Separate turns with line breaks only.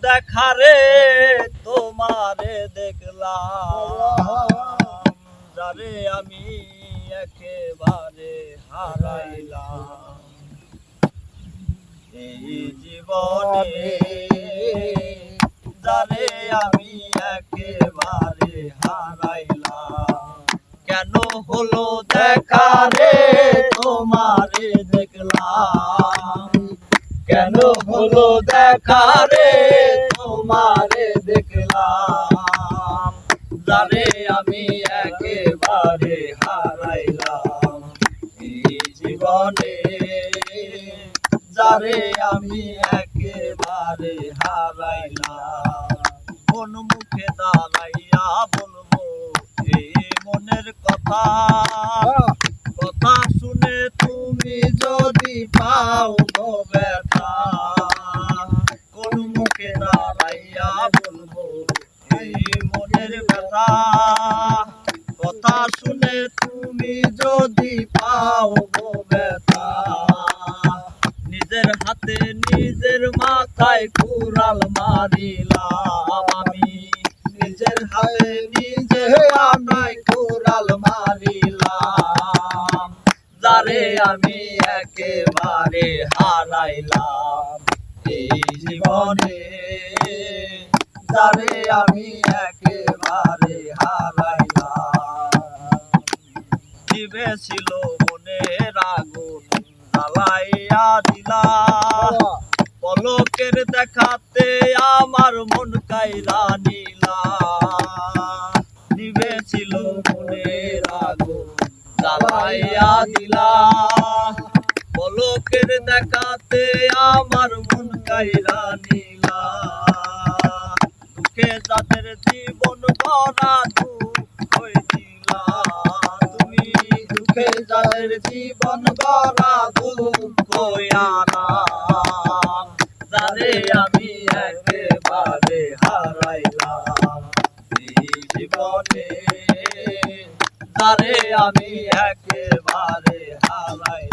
দেখা রে তোমারে দেখলাম, যারে আমি একেবারে হারাইলাম এই জীবনে, যারে আমি একেবারে হারাইলাম। কেন হলো দেখা রে তোমারে দেখলাম, কেন হলো দেখা রে তোমারে দেখলাম, যারে আমি একেবারে হারাইলাম এই জীবনে, যারে আমি একেবারে হারাইলাম। কোন মুখে দাঁড়াইয়া বলবো এই মনের কথা, কথা শুনে তুমি যদি পাও গো ব্যথা। কোন মুখে দাঁড়াইয়া বলবো এই মনের ব্যথা, কথা শুনে তুমি যদি পাও গো ব্যথা। নিজের হাতে নিজের মাথায় কুড়াল মারিলাম আমি, নিজের হাতে নিজের মাথায় কুড়াল মারিলাম, যারে আমি একেবারে হারাইলাম এই জীবনে, যারে আমি একেবারে হারাইলাম। দিবে ছিল মনের আগুন জ্বালাইয়া দিলা, পলকের দেখাতে আমার মন কাইরা নিলা। নিবে ছিল মনের আগুন জ্বালাইয়া দিলা, পলকের দেখাতে আমার মন কাইরা নিলা। দুঃখে যাদের জীবন ভরা দুঃখ দিলা তুমি, দুঃখে যাদের জীবন ভরা দুঃখ আনাম, যারে আমি একেবারে হারাইলাম এই জীবনে, যারে আমি একেবারে হারাইলাম।